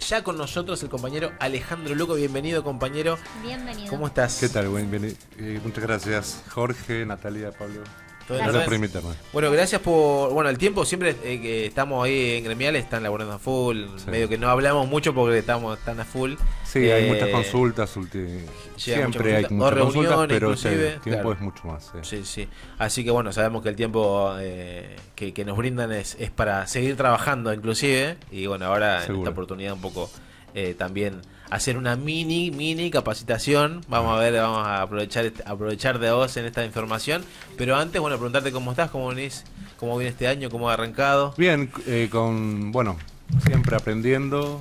ya con nosotros el compañero Alejandro Luco. Bienvenido, compañero. Bienvenido. ¿Cómo estás? ¿Qué tal? Muchas gracias, Jorge, Natalia, Pablo. Gracias por invitarme. Bueno, gracias por... Bueno, el tiempo siempre que estamos ahí en Gremiales están laburando a full. Sí. Medio que no hablamos mucho porque estamos tan a full. Sí, hay muchas consultas. Siempre hay muchas consultas, pero el tiempo es mucho más. Sí. Así que bueno, sabemos que el tiempo que nos brindan es para seguir trabajando inclusive. Y bueno, ahora en esta oportunidad un poco también hacer una mini capacitación. Vamos a aprovechar de vos en esta información. Pero antes, bueno, preguntarte cómo estás, cómo venís, cómo viene este año, cómo ha arrancado. Bien, siempre aprendiendo.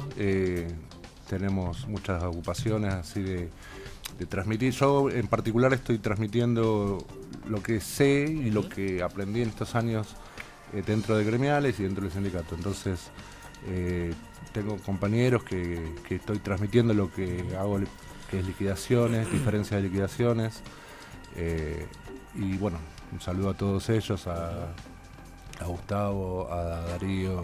Tenemos muchas ocupaciones así de transmitir. Yo en particular estoy transmitiendo lo que sé y lo que aprendí en estos años dentro de Gremiales y dentro del sindicato. Entonces tengo compañeros que estoy transmitiendo lo que hago, que es liquidaciones, diferencia de liquidaciones. Y bueno, un saludo a todos ellos, a Gustavo, a Darío.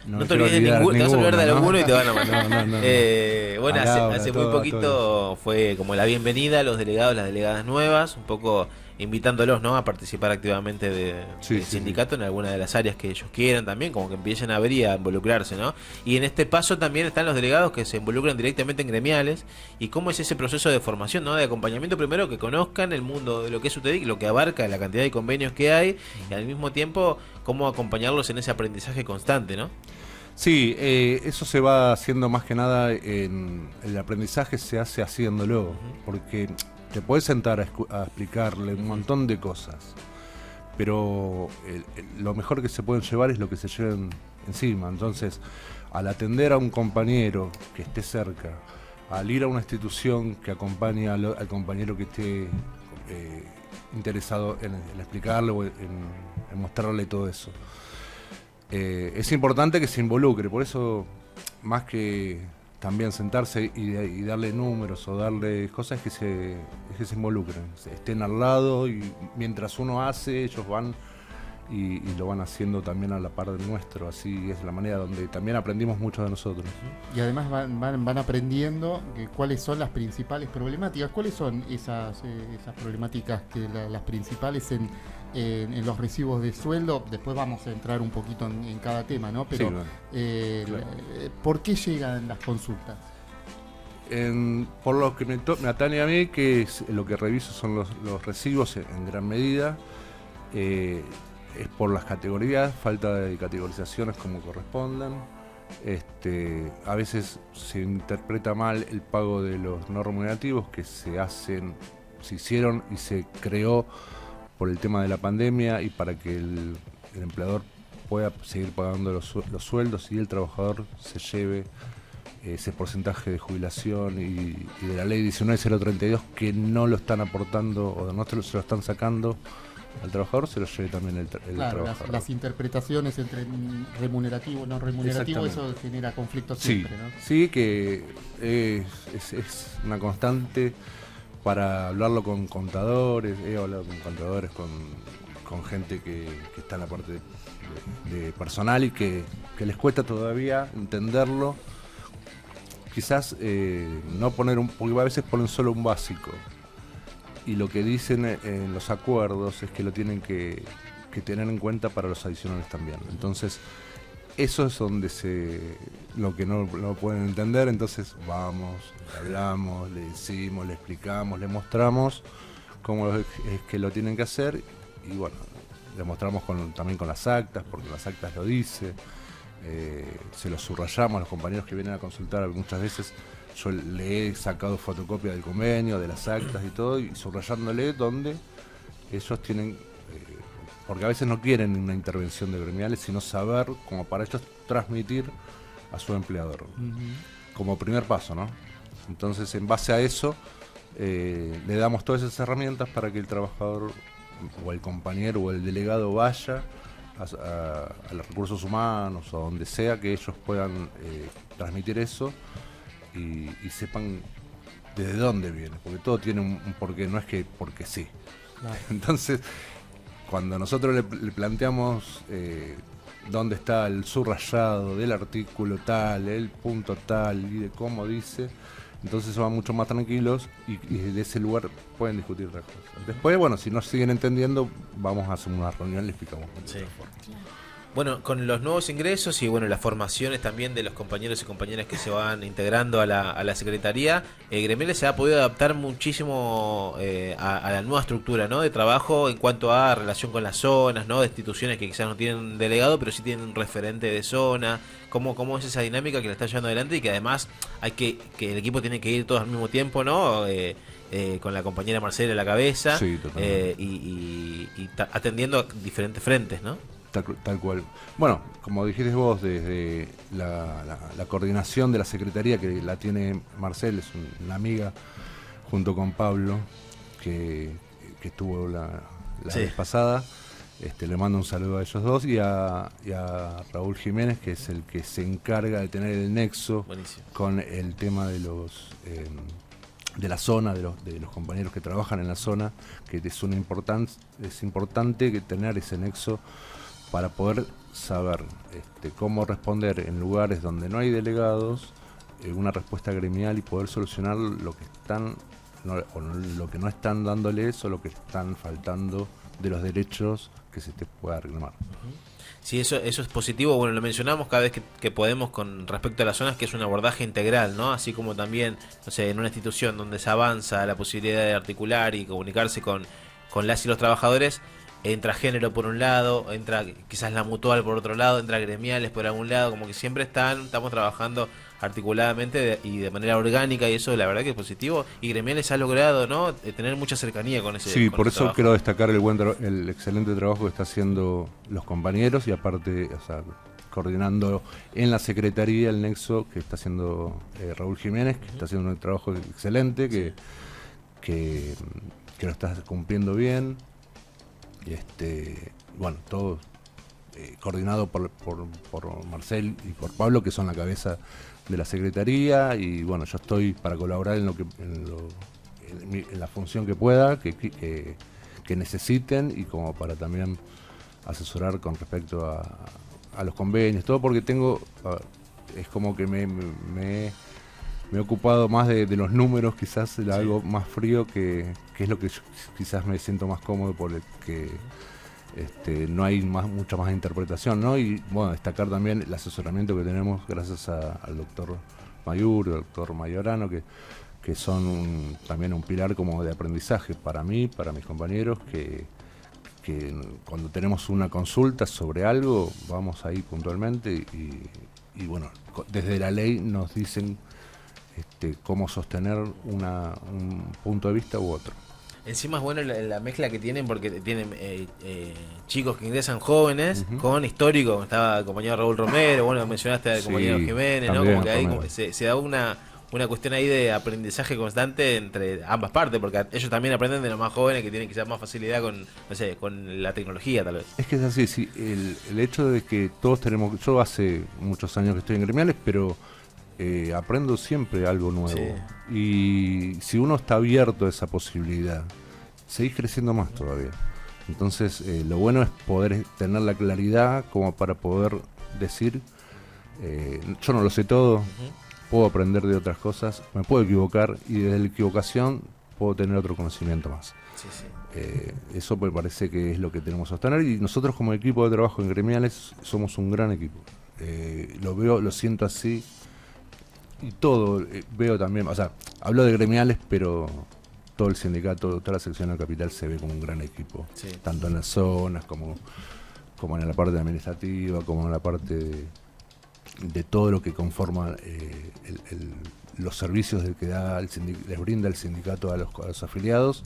No te olvides de ninguno, te vas a olvidar de alguno y te van a mandar. No. Bueno, hace muy poquito fue como la bienvenida a los delegados, las delegadas nuevas, un poco invitándolos, ¿no?, a participar activamente del sindicato en alguna de las áreas que ellos quieran también, como que empiecen a ver y a involucrarse, ¿no? Y en este paso también están los delegados que se involucran directamente en Gremiales. ¿Y cómo es ese proceso de formación, ¿no?, de acompañamiento? Primero, que conozcan el mundo de lo que es UTEDIC, lo que abarca, la cantidad de convenios que hay, y al mismo tiempo cómo acompañarlos en ese aprendizaje constante, ¿no? Sí, eso se va haciendo más que nada en el aprendizaje, se hace haciéndolo, porque te puedes sentar a explicarle un montón de cosas, pero lo mejor que se pueden llevar es lo que se lleven encima. Entonces, al atender a un compañero que esté cerca, al ir a una institución que acompañe al compañero que esté interesado en explicarle o en mostrarle todo eso, es importante que se involucre. Por eso, más que también sentarse y darle números o darle cosas, es que se involucren, estén al lado, y mientras uno hace, ellos van y lo van haciendo también a la par del nuestro. Así es la manera donde también aprendimos mucho de nosotros. Y además van aprendiendo cuáles son las principales problemáticas. ¿Cuáles son esas problemáticas, las principales en los recibos de sueldo? Después vamos a entrar un poquito en cada tema, ¿no? Pero claro. ¿Por qué llegan las consultas? Por lo que me atañe a mí, que es lo que reviso son los recibos en gran medida. Es por las categorías, falta de categorizaciones como correspondan. A veces se interpreta mal el pago de los no remunerativos que se hicieron y se creó por el tema de la pandemia, y para que el empleador pueda seguir pagando los sueldos y el trabajador se lleve ese porcentaje de jubilación y de la ley 19.032 que no lo están aportando o no se lo están sacando al trabajador, se lo lleve también el trabajador. Las interpretaciones entre remunerativo y no remunerativo, eso genera conflictos siempre, ¿no? Sí, que es una constante para hablarlo con contadores. He hablado con contadores, con gente que está en la parte de personal y que les cuesta todavía entenderlo. Quizás no poner porque a veces ponen solo un básico, y lo que dicen en los acuerdos es que lo tienen que tener en cuenta para los adicionales también. Entonces, eso es donde lo que no pueden entender. Entonces vamos, le hablamos, le decimos, le explicamos, le mostramos cómo es que lo tienen que hacer, y bueno, le mostramos también con las actas, porque las actas lo dice. Se lo subrayamos a los compañeros que vienen a consultar. Muchas veces yo le he sacado fotocopia del convenio, de las actas y todo, y subrayándole donde ellos tienen, porque a veces no quieren una intervención de Gremiales, sino saber, como para ellos transmitir a su empleador, como primer paso, ¿no? Entonces, en base a eso, le damos todas esas herramientas para que el trabajador o el compañero o el delegado vaya a los recursos humanos o a donde sea, que ellos puedan transmitir eso y sepan desde dónde viene, porque todo tiene un porqué, no es que porque sí. Claro. Entonces, cuando nosotros le planteamos dónde está el subrayado del artículo tal, el punto tal y de cómo dice. Entonces se van mucho más tranquilos y de ese lugar pueden discutir otras cosas. Después, bueno, si no siguen entendiendo, vamos a hacer una reunión y le explicamos de otra forma. Bueno, con los nuevos ingresos y bueno, las formaciones también de los compañeros y compañeras que se van integrando a la Secretaría, Gremiales se ha podido adaptar muchísimo a la nueva estructura, ¿no?, de trabajo en cuanto a relación con las zonas, ¿no?, de instituciones que quizás no tienen un delegado, pero sí tienen un referente de zona. ¿Cómo es esa dinámica que la está llevando adelante y que además hay que el equipo tiene que ir todos al mismo tiempo, ¿no?, con la compañera Marcela a la cabeza, sí, y atendiendo a diferentes frentes, ¿no? Tal cual. Bueno, como dijiste vos, desde la coordinación de la Secretaría, que la tiene Marcel, es una amiga, junto con Pablo, que estuvo la vez pasada. Le mando un saludo a ellos dos y a Raúl Jiménez, que es el que se encarga de tener el nexo con el tema de los de la zona, de los compañeros que trabajan en la zona, que es importante que tener ese nexo para poder saber cómo responder en lugares donde no hay delegados, una respuesta gremial y poder solucionar lo que están lo que no están dándoles o lo que están faltando de los derechos que se te pueda reclamar. Sí, eso es positivo. Bueno, lo mencionamos cada vez que podemos con respecto a las zonas, que es un abordaje integral, ¿no? Así como también, no sé, en una institución donde se avanza la posibilidad de articular y comunicarse con las y los trabajadores, entra género por un lado, entra quizás la mutual por otro lado, entra gremiales por algún lado, como que siempre estamos trabajando articuladamente y de manera orgánica, y eso la verdad que es positivo, y gremiales ha logrado, ¿no?, tener mucha cercanía con ese sí, con por ese eso trabajo. quiero destacar el excelente trabajo que está haciendo los compañeros y aparte, o sea, coordinando en la Secretaría el nexo que está haciendo Raúl Jiménez, que está haciendo un trabajo excelente, que lo está cumpliendo bien. Bueno, todo coordinado por Marcel y por Pablo, que son la cabeza de la Secretaría, y bueno, yo estoy para colaborar en la función que pueda, que necesiten, y como para también asesorar con respecto a los convenios, todo, porque es como que me he ocupado más de los números, quizás de algo más frío, que es lo que yo quizás me siento más cómodo, porque no hay mucha más interpretación, ¿no? Y bueno, destacar también el asesoramiento que tenemos gracias al doctor Mayur, al doctor Mayorano, que son también un pilar como de aprendizaje para mí, para mis compañeros, que cuando tenemos una consulta sobre algo, vamos ahí puntualmente y bueno, desde la ley nos dicen cómo sostener un punto de vista u otro. Encima es bueno la mezcla que tienen, porque tienen chicos que ingresan jóvenes con históricos. Estaba el compañero Raúl Romero, bueno, mencionaste al compañero Jiménez, ¿no? Como que ahí se da una cuestión ahí de aprendizaje constante entre ambas partes, porque ellos también aprenden de los más jóvenes, que tienen quizás más facilidad con la tecnología, tal vez. Es que es así, sí, el hecho de que todos tenemos, yo hace muchos años que estoy en gremiales, pero aprendo siempre algo nuevo. Sí. Y si uno está abierto a esa posibilidad, seguís creciendo más todavía. Entonces, lo bueno es poder tener la claridad como para poder decir, yo no lo sé todo, puedo aprender de otras cosas, me puedo equivocar, y desde la equivocación puedo tener otro conocimiento más. Sí, sí. Eso me parece que es lo que tenemos que sostener, y nosotros como equipo de trabajo en gremiales somos un gran equipo. Lo siento así. Y todo, veo también, o sea, hablo de gremiales, pero todo el sindicato, toda la sección de la capital se ve como un gran equipo, sí, tanto en las zonas como en la parte administrativa, como en la parte de todo lo que conforma los servicios que les brinda el sindicato a los afiliados.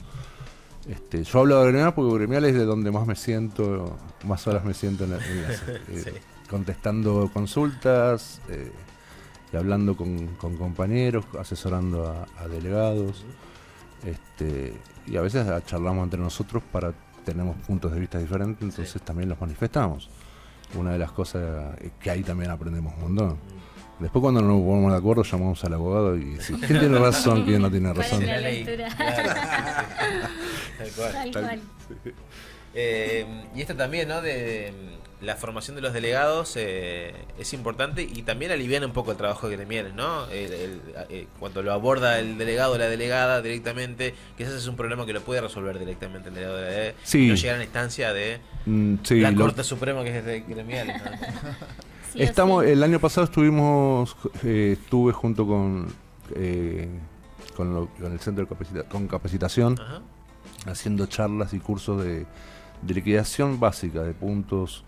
Yo hablo de gremiales porque gremiales es de donde más me siento, más horas me siento sí, contestando consultas, y hablando con compañeros, asesorando a delegados, y a veces charlamos entre nosotros tenemos puntos de vista diferentes, entonces sí, también los manifestamos. Una de las cosas que ahí también aprendemos un montón. Después, cuando no nos ponemos de acuerdo, llamamos al abogado y decimos quién tiene razón, quién no tiene razón. Tal cual. Y esto también, ¿no? De la formación de los delegados es importante y también aliviana un poco el trabajo gremial, ¿no? Cuando lo aborda el delegado o la delegada directamente, quizás es un problema que lo puede resolver directamente el delegado de la delegada, sí. Y no llegar a la instancia de la Corte Suprema, que es de gremial, ¿no? Sí, el año pasado estuve junto con el Centro de Capacitación, Ajá. haciendo charlas y cursos de liquidación básica, de puntos,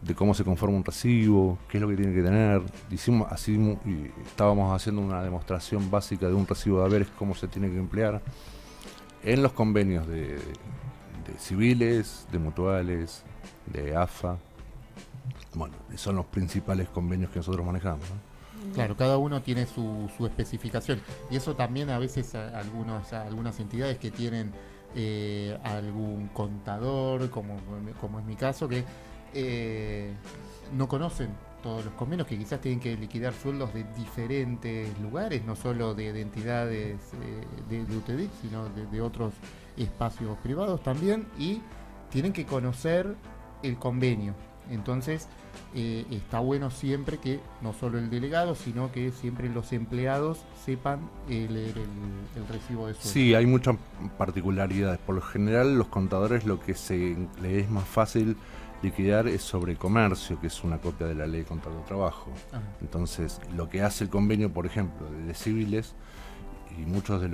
de cómo se conforma un recibo, qué es lo que tiene que tener. Y estábamos haciendo una demostración básica de un recibo de haberes, cómo se tiene que emplear en los convenios de civiles, de mutuales, de AFA. Bueno, son los principales convenios que nosotros manejamos, ¿no? Claro, cada uno tiene su especificación. Y eso también a veces algunas entidades que tienen algún contador, como es mi caso, que no conocen todos los convenios, que quizás tienen que liquidar sueldos de diferentes lugares, no solo de entidades de UTEDIC, sino de otros espacios privados también, y tienen que conocer el convenio. Entonces está bueno siempre que no solo el delegado, sino que siempre los empleados sepan leer el recibo de sueldo. Sí, hay muchas particularidades. Por lo general, los contadores lo que le es más fácil liquidar es sobre comercio, que es una copia de la ley de contrato de trabajo. Ajá. Entonces, lo que hace el convenio, por ejemplo, de civiles y muchos de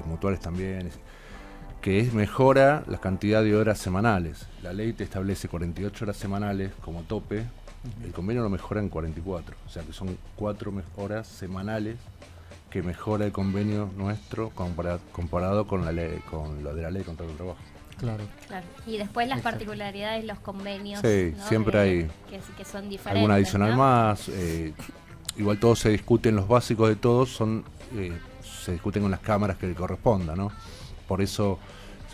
mutuales también, que mejora la cantidad de horas semanales. La ley te establece 48 horas semanales como tope, el convenio lo mejora en 44, o sea que son 4 horas semanales que mejora el convenio nuestro comparado con lo de la ley de contrato de trabajo. Claro. Y después las Exacto. particularidades de los convenios, Sí, ¿no? siempre hay que son diferentes. alguna adicional, ¿no? más. Igual todos se discuten, los básicos de todos se discuten con las cámaras que le corresponda, ¿no? Por eso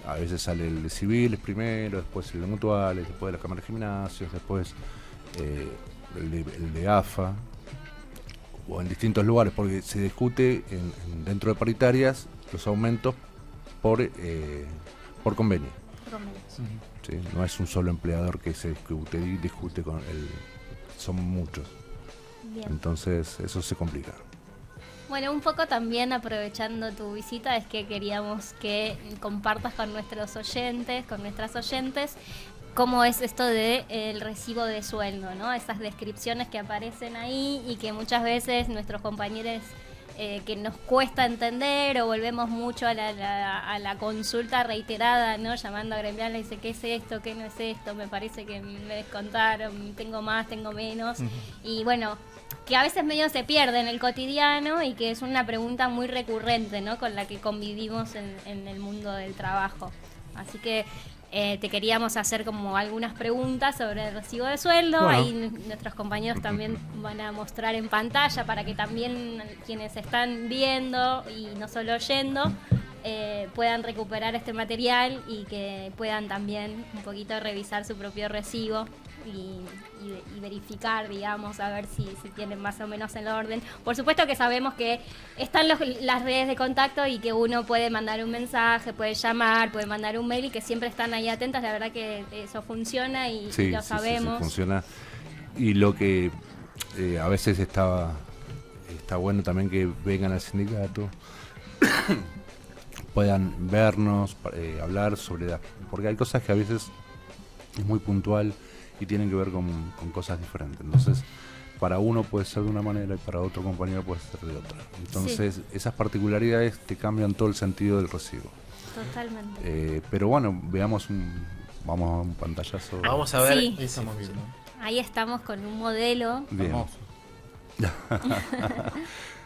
a veces sale el de civiles primero, después el de mutuales, después de la cámara de gimnasios, después el de AFA, o en distintos lugares, porque se discute dentro de paritarias los aumentos por convenio. Convenios. ¿Sí? No es un solo empleador que se discute con son muchos. Bien. Entonces eso se complica. Bueno, un poco también aprovechando tu visita, es que queríamos que compartas con nuestros oyentes, con nuestras oyentes, cómo es esto de el recibo de sueldo, ¿no? Esas descripciones que aparecen ahí y que muchas veces nuestros compañeros que nos cuesta entender, o volvemos mucho a la consulta reiterada, ¿no? Llamando a gremial, le dice, ¿qué es esto? ¿Qué no es esto? Me parece que me descontaron, tengo más, tengo menos. Y bueno, que a veces medio se pierde en el cotidiano y que es una pregunta muy recurrente, ¿no? Con la que convivimos en el mundo del trabajo. Así que te queríamos hacer como algunas preguntas sobre el recibo de sueldo. Bueno. Ahí nuestros compañeros también van a mostrar en pantalla para que también quienes están viendo y no solo oyendo puedan recuperar este material y que puedan también un poquito revisar su propio recibo y verificar, digamos, a ver si tienen más o menos el orden. Por supuesto que sabemos que están las redes de contacto y que uno puede mandar un mensaje, puede llamar, puede mandar un mail y que siempre están ahí atentas. La verdad que eso funciona y lo sabemos. Sí, funciona. Y lo que a veces está bueno también que vengan al sindicato, puedan vernos, hablar porque hay cosas que a veces es muy puntual y tienen que ver con cosas diferentes. Entonces, para uno puede ser de una manera y para otro compañero puede ser de otra. Entonces, esas particularidades te cambian todo el sentido del recibo. Totalmente. Pero bueno, vamos a un pantallazo. Vamos a ver. Sí. Ahí estamos viendo. Ahí estamos con un modelo. Bien. Hermoso.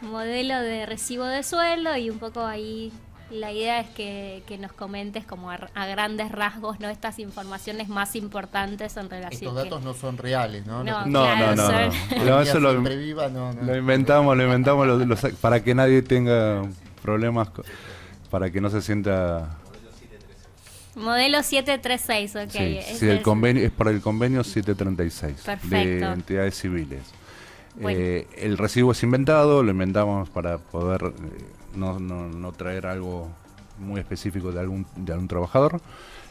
Modelo de recibo de sueldo y un poco ahí la idea es que nos comentes como a grandes rasgos, ¿no? Estas informaciones más importantes en relación. Estos datos no son reales, ¿no? No, No, claro, no. son- No, eso Siempre viva, no. lo inventamos para que nadie tenga problemas, para que no se sienta. Modelo 736, ok. Sí, Ese el es- convenio es para el convenio 736 de Perfecto. entidades civiles. Bueno. El recibo es inventado, lo inventamos para poder no traer algo muy específico de algún trabajador.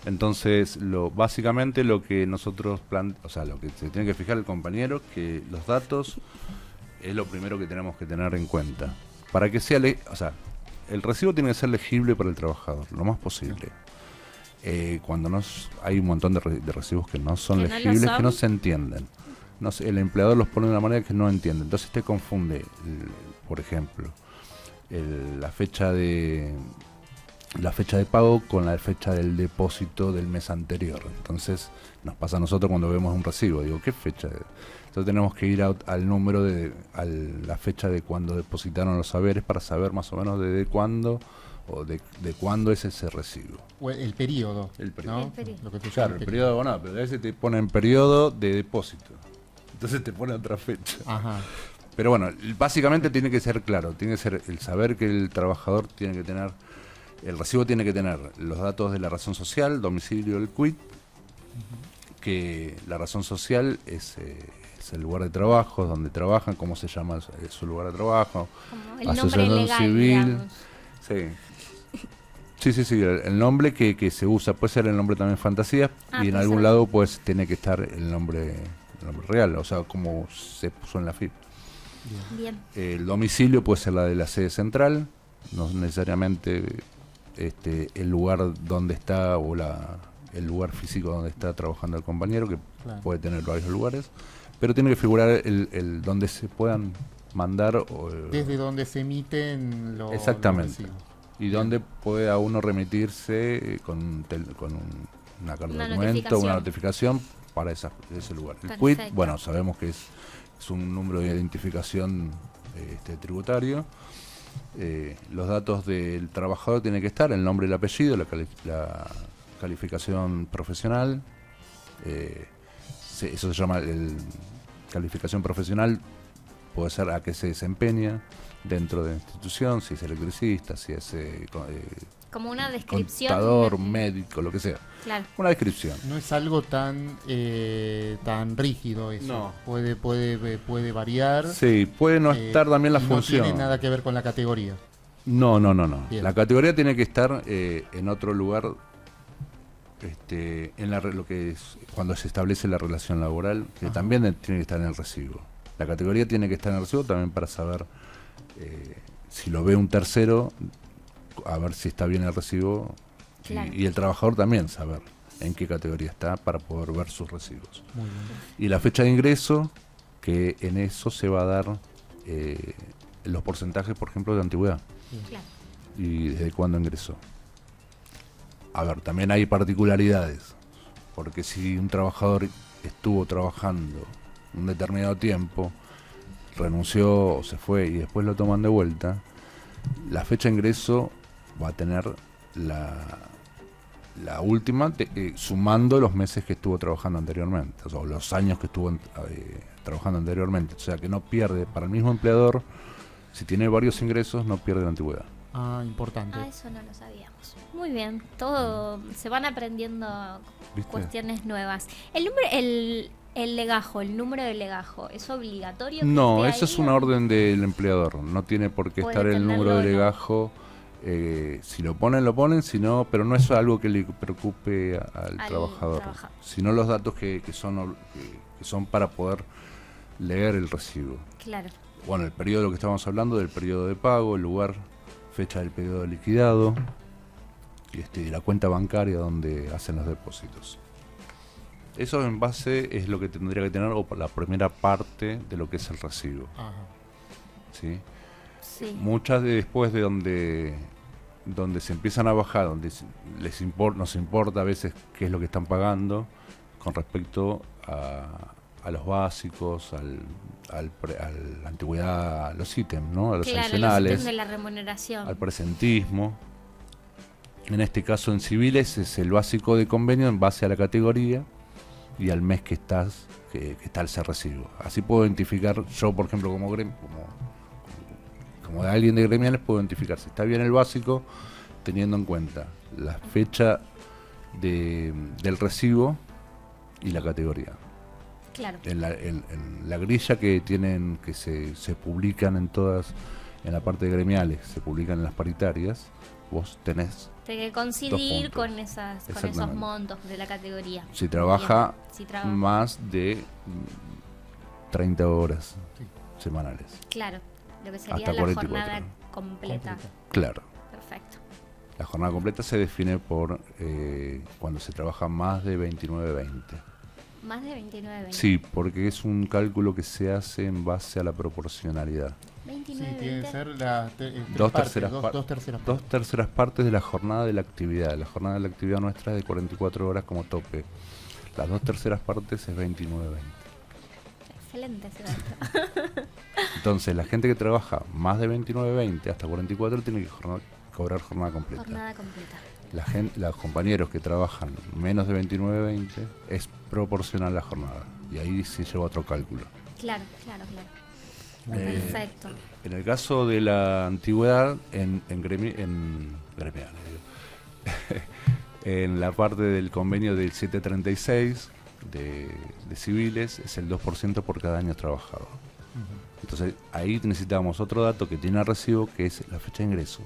Entonces, básicamente lo que nosotros lo que se tiene que fijar el compañero, que los datos es lo primero que tenemos que tener en cuenta. Para que sea, el recibo tiene que ser legible para el trabajador, lo más posible. Cuando hay un montón de recibos que no son legibles, que no se entienden. El empleador los pone de una manera que no entiende. Entonces te confunde, por ejemplo, la fecha de pago con la fecha del depósito del mes anterior. Entonces nos pasa a nosotros cuando vemos un recibo. Digo, ¿qué fecha? Entonces tenemos que ir al número a la fecha de cuando depositaron los saberes para saber más o menos desde cuándo o de cuándo es ese recibo. O el periodo. El periodo. ¿No? El periodo. Lo que tú Claro, llamas el periodo, no, pero a veces te ponen periodo de depósito. Entonces te pone otra fecha. Ajá. Pero bueno, básicamente tiene que ser claro, tiene que ser el saber que el trabajador tiene que tener, el recibo tiene que tener los datos de la razón social, domicilio, el quit, que la razón social es el lugar de trabajo, donde trabajan, cómo se llama su lugar de trabajo, Como el nombre legal, civil. digamos. Sí, el nombre que se usa, puede ser el nombre también fantasía, y en algún lado pues tiene que estar el nombre real, o sea, como se puso en la FIP. Bien. El domicilio puede ser la de la sede central, no necesariamente el lugar donde está o el lugar físico donde está trabajando el compañero, que puede tener varios lugares, pero tiene que figurar el donde se puedan mandar. Desde donde se emiten los exactamente. recibos. Y donde pueda uno remitirse con una carta de documento, una notificación para ese lugar. El quit, bueno, sabemos que es un número de identificación tributario. Los datos del trabajador tienen que estar, el nombre y el apellido, la calificación profesional. Eso se llama calificación profesional, puede ser a qué se desempeña dentro de la institución, si es electricista, si es como una descripción, contador, médico, lo que sea. Claro. Una descripción. No es algo tan rígido eso. No. Puede variar. Sí, puede no estar también la función. No tiene nada que ver con la categoría. No. Bien. La categoría tiene que estar en otro lugar, lo que es cuando se establece la relación laboral, que también tiene que estar en el recibo. La categoría tiene que estar en el recibo también para saber si lo ve un tercero, a ver si está bien el recibo. Claro. Y el trabajador también saber en qué categoría está para poder ver sus recibos. Muy bien. Y la fecha de ingreso, que en eso se va a dar los porcentajes, por ejemplo, de antigüedad. Claro. Y desde cuándo ingresó. A ver, también hay particularidades, porque si un trabajador estuvo trabajando un determinado tiempo, renunció o se fue y después lo toman de vuelta, la fecha de ingreso va a tener la última sumando los meses que estuvo trabajando anteriormente, o sea, los años que estuvo trabajando anteriormente, o sea que no pierde, para el mismo empleador, si tiene varios ingresos, no pierde la antigüedad. Importante. Eso no lo sabíamos. Muy bien, todo se van aprendiendo. ¿Viste? Cuestiones nuevas. El legajo, el número de legajo, ¿es obligatorio? No, eso es una orden del empleador. No tiene por qué estar el número de legajo. Si lo ponen, si no, pero no es algo que le preocupe al trabajador. Sino los datos que son para poder leer el recibo. Claro. Bueno, el periodo de lo que estábamos hablando, del periodo de pago, el lugar, fecha del periodo liquidado y la cuenta bancaria donde hacen los depósitos. Eso en base es lo que tendría que tener la primera parte de lo que es el recibo. Ajá. ¿Sí? Sí. Muchas después de donde se empiezan a bajar, donde nos importa a veces qué es lo que están pagando con respecto a los básicos, a la antigüedad, a los ítems, ¿no? A los adicionales, los ítems de la remuneración, al presentismo. En este caso en civiles es el básico de convenio en base a la categoría y al mes que está ese recibo. Así puedo identificar, yo por ejemplo como de alguien de gremiales, puedo identificar si está bien el básico teniendo en cuenta la fecha del recibo y la categoría. Claro. En la grilla que tienen, que se publican en todas en la parte de gremiales se publican en las paritarias, vos tenés Tiene que coincidir con esos montos de la categoría. Si trabaja más de 30 horas semanales. Claro, lo que sería hasta la 44. jornada completa. Claro. Perfecto. La jornada completa se define por cuando se trabaja más de 29-20. Más de 29-20. Sí, porque es un cálculo que se hace en base a la proporcionalidad. 29, sí, tiene que ser dos terceras partes de la jornada de la actividad. La jornada de la actividad nuestra es de 44 horas como tope. Las 2/3 partes es 29-20. Excelente ese dato. Entonces, la gente que trabaja más de 29-20 hasta 44 tiene que cobrar jornada completa. Jornada completa. Los compañeros que trabajan menos de 29-20 es proporcional la jornada. Y ahí se lleva otro cálculo. Claro. Perfecto. En el caso de la antigüedad, en la parte del convenio del 736 de civiles es el 2% por cada año trabajado. Entonces ahí necesitamos otro dato que tiene recibo, que es la fecha de ingreso.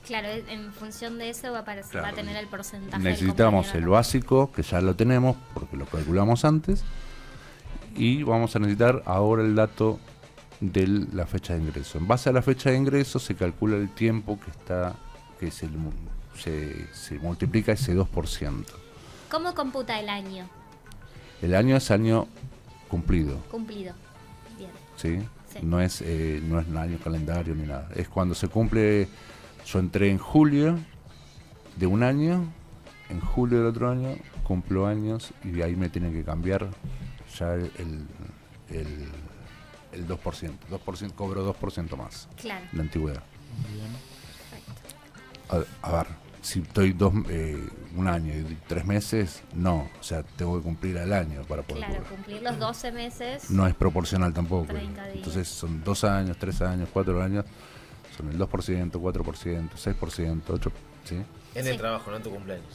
Claro, en función de eso va a tener el porcentaje. Necesitamos el básico, que ya lo tenemos porque lo calculamos antes, y vamos a necesitar ahora el dato de la fecha de ingreso. En base a la fecha de ingreso se calcula el tiempo que se multiplica ese 2%. ¿Cómo computa el año? El año es año cumplido. Cumplido. Bien. ¿Sí? No es un año calendario ni nada. Es cuando se cumple. Yo entré en julio de un año, en julio del otro año cumplo años y de ahí me tienen que cambiar ya el 2%. Cobro 2% más. Claro. De antigüedad. Bien. Perfecto. A ver, si estoy un año y 3 meses, no. O sea, tengo que cumplir al año para poder Claro, cobrar. cumplir los 12 meses. No es proporcional tampoco. 30 días. Entonces son 2 años, 3 años, 4 años. Son el 2%, 4%, 6%, 8%. ¿Sí? En el trabajo, no en tu cumpleaños.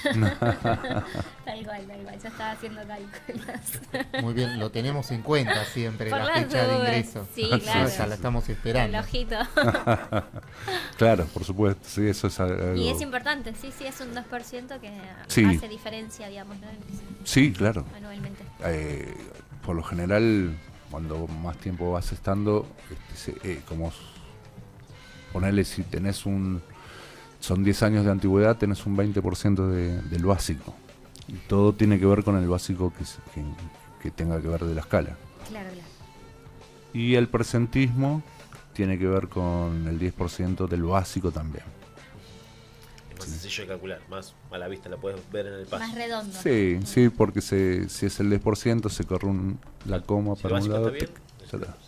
Tal cual. Ya estaba haciendo cálculos. Muy bien, lo tenemos en cuenta siempre, Por la las fecha de dudas. ingreso. Sí, claro. Ya la estamos El esperando. ojito. Claro, por supuesto. Sí, eso es algo. Y es importante, sí, es un 2% que Sí. hace diferencia, digamos, ¿no? Sí, claro. Anualmente. Por lo general, cuando más tiempo vas estando, como ponerle, si tenés son 10 años de antigüedad, tenés un 20% del básico. Y todo tiene que ver con el básico que tenga que ver de la escala. Claro. Y el presentismo tiene que ver con el 10% del básico también. Es más sencillo de calcular, más a la vista, la puedes ver en el paso. Más redondo. Sí, porque si es el 10%, se corre la coma Si para el un básico lado. está bien, Ya está. perfecto.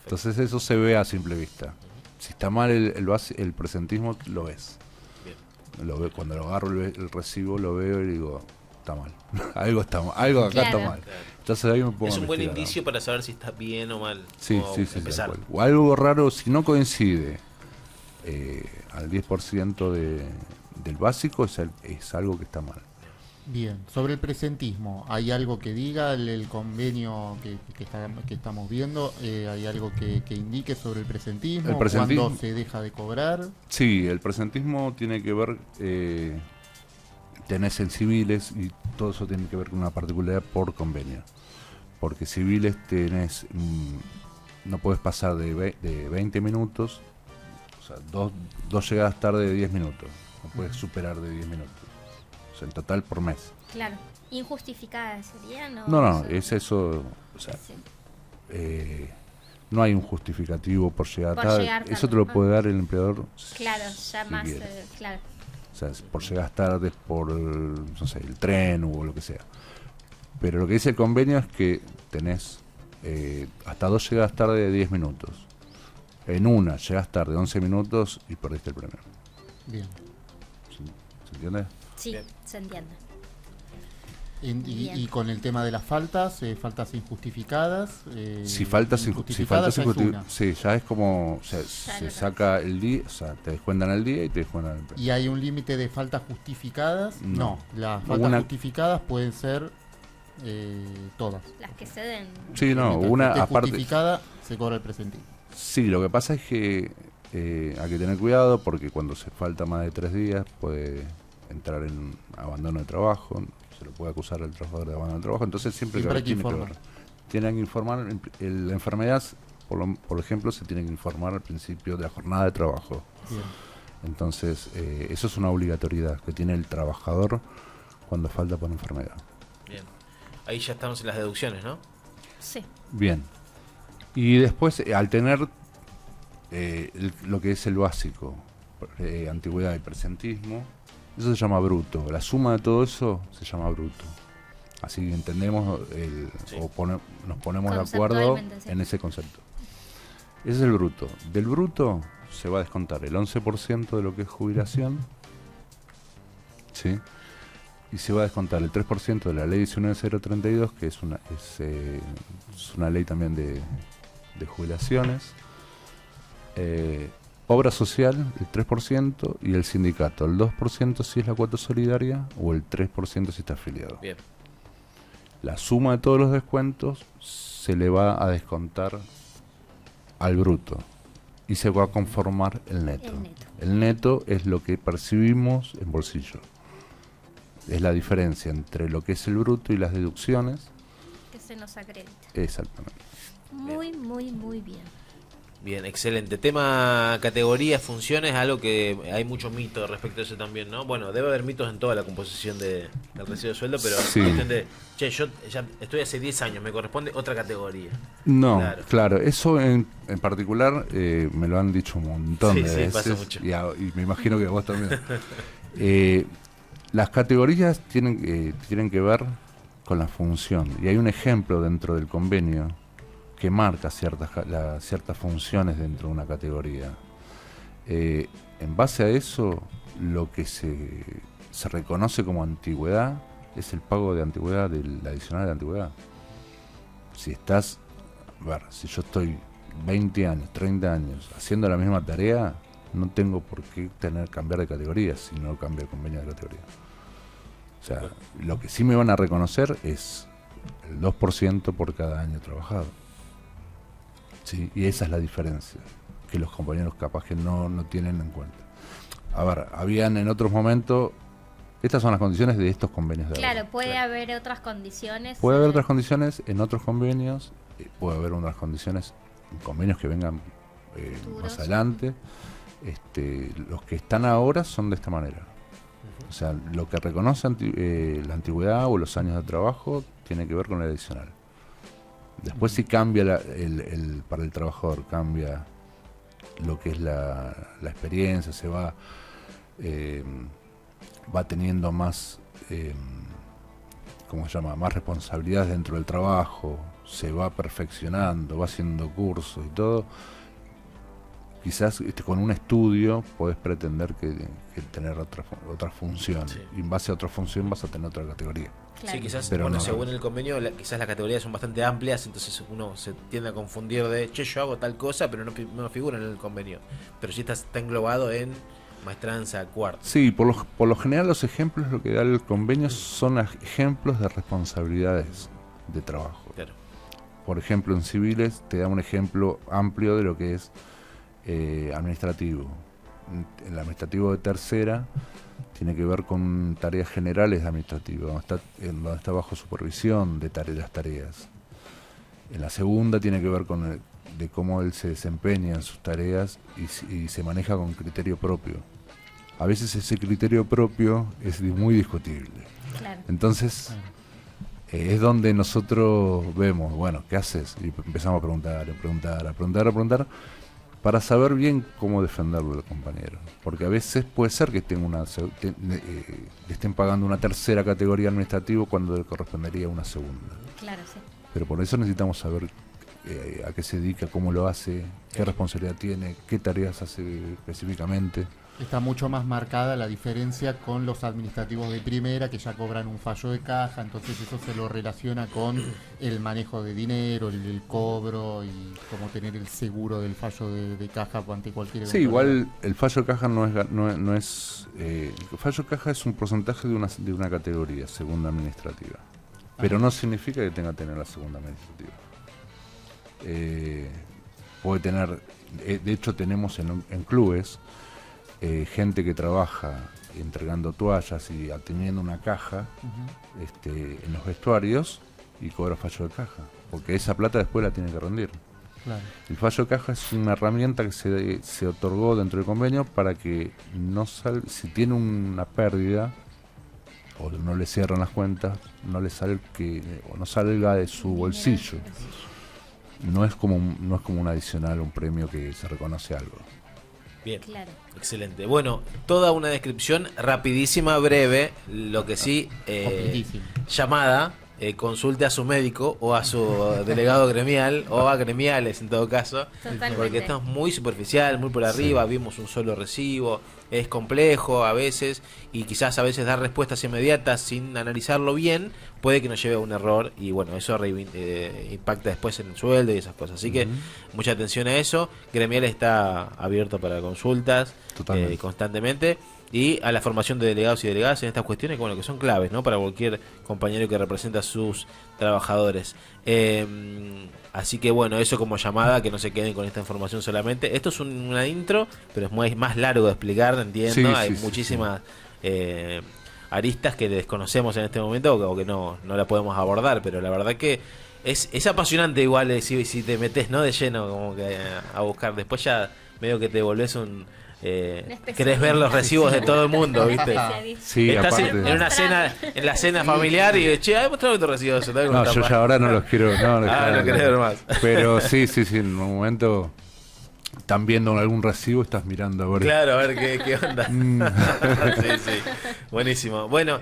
Entonces eso se ve a simple vista. Si está mal el presentismo, lo ves. Bien. Cuando lo agarro el recibo, lo veo y digo, está mal. algo acá Claro. está mal. Entonces ahí me pongo Es a un buen investigar. indicio para saber si está bien o mal. Sí, Como tal empezar. cual. O algo raro, si no coincide al 10% del básico, es algo que está mal. Bien, sobre el presentismo, ¿hay algo que diga el convenio que estamos viendo? ¿Hay algo que indique sobre el presentismo? El presentismo. ¿Cuándo se deja de cobrar? Sí, el presentismo tiene que ver, tenés en civiles y todo eso tiene que ver con una particularidad por convenio. Porque civiles tenés, no puedes pasar de 20 minutos, o sea, dos llegadas tarde de 10 minutos, no puedes superar de 10 minutos. O sea, en total por mes. Claro. ¿Injustificada sería? No, es eso, o sea, Sí. no hay un justificativo por llegar Por tarde. llegar tarde. Eso te lo puede dar el empleador. Claro, ya si más, quiere. claro. O sea, por llegar tarde por, no sé, el tren o lo que sea. Pero lo que dice el convenio es que tenés hasta 2 llegadas tarde de 10 minutos. En una llegas tarde 11 minutos y perdiste el premio. Bien. ¿Se entiende? Sí, Bien. se entiende. Y con el tema de las faltas injustificadas. Si faltas ya es una. sí, ya es como, o sea, Ya se lo saca el día, o sea, te descuentan el día y te descuentan el premio. ¿Y hay un límite de faltas justificadas? No. Las faltas Una- justificadas pueden ser todas. Las que se den. Sí, no, Mientras una esté aparte. justificada, se cobra el presentismo. Sí, lo que pasa es que hay que tener cuidado porque cuando se falta más de 3 días puede entrar en abandono de trabajo, se lo puede acusar al trabajador de abandono de trabajo, entonces siempre hay que informar. Tienen que informar, la enfermedad, por ejemplo, se tiene que informar al principio de la jornada de trabajo. Bien. Entonces, eso es una obligatoriedad que tiene el trabajador cuando falta por enfermedad. Bien. Ahí ya estamos en las deducciones, ¿no? Sí. Bien. Y después, al tener lo que es el básico, antigüedad y presentismo, eso se llama bruto. La suma de todo eso se llama bruto. Así que entendemos nos ponemos de acuerdo en ese concepto. Ese es el bruto. Del bruto se va a descontar el 11% de lo que es jubilación, ¿sí? Y se va a descontar el 3% de la ley 19032, que es una ley también de jubilaciones. Obra social, el 3%, y el sindicato, el 2% si es la cuota solidaria o el 3% si está afiliado. Bien. La suma de todos los descuentos se le va a descontar al bruto y se va a conformar el neto. El neto es lo que percibimos en bolsillo. Es la diferencia entre lo que es el bruto y las deducciones. Que se nos acredita. Exactamente. Muy bien. Bien, excelente. Tema categorías, funciones, algo que hay mucho mito respecto a eso también, ¿no? Bueno, debe haber mitos en toda la composición del recibo de sueldo, pero sí. Cuestión de, yo ya estoy hace 10 años, me corresponde otra categoría. No, claro, eso en particular me lo han dicho un montón de veces. Pasa mucho. Y me imagino que vos también. Las categorías tienen que ver con la función, y hay un ejemplo dentro del convenio que marca ciertas funciones dentro de una categoría. En base a eso, lo que se reconoce como antigüedad es el pago de antigüedad, del adicional de antigüedad. Si yo estoy 20 años, 30 años haciendo la misma tarea, no tengo por qué cambiar de categoría si no cambio de convenio de categoría. O sea, lo que sí me van a reconocer es el 2% por cada año trabajado. Sí, y esa es la diferencia, que los compañeros capaz que no tienen en cuenta. A ver, habían en otros momentos, estas son las condiciones de estos convenios de ahora. Claro, puede haber otras condiciones. Puede haber otras condiciones en otros convenios, puede haber otras condiciones en convenios que vengan más adelante. Los que están ahora son de esta manera. O sea, lo que reconoce la antigüedad o los años de trabajo tiene que ver con el adicional. Después si cambia para el trabajador, cambia lo que es la experiencia, se va teniendo más, ¿cómo se llama? Más responsabilidades dentro del trabajo, se va perfeccionando, va haciendo cursos y todo. Quizás con un estudio podés pretender que tener otra función. Sí. Y en base a otra función vas a tener otra categoría. Claro. Sí, quizás, pero bueno, según el convenio, quizás las categorías son bastante amplias, entonces uno se tiende a confundir de, yo hago tal cosa, pero no figura en el convenio. Pero sí está englobado en maestranza, cuarto. Sí, por lo general los ejemplos, lo que da el convenio son ejemplos de responsabilidades de trabajo. Claro. Por ejemplo, en civiles te da un ejemplo amplio de lo que es administrativo. El administrativo de tercera tiene que ver con tareas generales de administrativo, donde está bajo supervisión de las tareas. En la segunda tiene que ver con de cómo él se desempeña en sus tareas y se maneja con criterio propio. A veces ese criterio propio es muy discutible. Claro. Entonces, es donde nosotros vemos, bueno, ¿qué haces? Y empezamos a preguntar, para saber bien cómo defenderlo al compañero. Porque a veces puede ser que le estén pagando una tercera categoría administrativa cuando le correspondería una segunda. Claro, sí. Pero por eso necesitamos saber a qué se dedica, cómo lo hace, qué responsabilidad tiene, qué tareas hace específicamente. Está mucho más marcada la diferencia con los administrativos de primera, que ya cobran un fallo de caja, entonces eso se lo relaciona con el manejo de dinero, el cobro y cómo tener el seguro del fallo de caja ante cualquier eventualidad. Sí, igual el fallo de caja no es el fallo de caja es un porcentaje de una categoría, segunda administrativa, pero no significa que tenga que tener la segunda administrativa. puede tener, de hecho tenemos en clubes gente que trabaja entregando toallas y teniendo una caja en los vestuarios y cobra fallo de caja, porque esa plata después la tiene que rendir. Claro. El fallo de caja es una herramienta que se otorgó dentro del convenio para que si tiene una pérdida o no le cierran las cuentas, no salga de su bolsillo. No es como un adicional, un premio que se reconoce algo. Bien, claro. Excelente. Bueno, toda una descripción rapidísima, breve, lo que sí, llamada, consulte a su médico o a su delegado gremial o a gremiales en todo caso. Totalmente. Porque esto es muy superficial, muy por arriba, vimos un solo recibo, es complejo a veces y quizás a veces dar respuestas inmediatas sin analizarlo bien puede que nos lleve a un error y bueno, eso impacta después en el sueldo y esas cosas. Así que mucha atención a eso. Gremial está abierto para consultas constantemente. Y a la formación de delegados y delegadas en estas cuestiones que son claves, ¿no? Para cualquier compañero que representa a sus trabajadores. Así que bueno, eso como llamada, que no se queden con esta información solamente. Esto es una intro, pero es más largo de explicar, entiendo. Hay muchísimas aristas que desconocemos en este momento o que no la podemos abordar, pero la verdad que es apasionante igual si te metes, ¿no? De lleno como que a buscar. Después ya medio que te volvés querés ver los recibos de todo el mundo, ¿viste? Sí, estás aparte, en una cena, en la cena familiar y mostrame tu recibo. No, yo ya ahora no los quiero. No querés ver más. Pero sí, en un momento están viendo algún recibo, estás mirando a ver. Claro, a ver qué onda. Sí. Buenísimo. Bueno,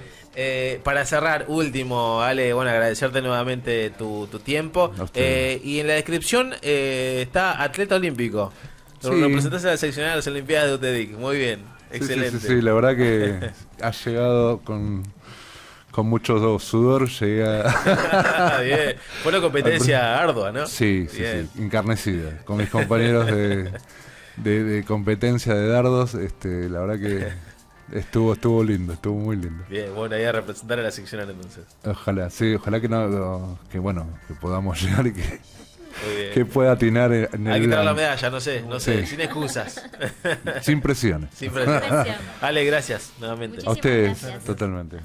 para cerrar, último, Ale, agradecerte nuevamente tu tiempo. Y en la descripción está atleta olímpico. Lo presentaste a la seccional de las Olimpiadas de UTEDIC. Muy bien, excelente. Sí, la verdad que has llegado con mucho sudor. Bien. Fue una competencia ardua, ¿no? Sí, encarnecida. Con mis compañeros de competencia de dardos, la verdad que estuvo lindo, estuvo muy lindo. Bien, bueno, ahí a representar a la seccional entonces. Ojalá que podamos llegar y que pueda atinar en hay que traer la medalla, no sé, sin excusas. Sin presiones. Ale, gracias nuevamente. A ustedes, totalmente.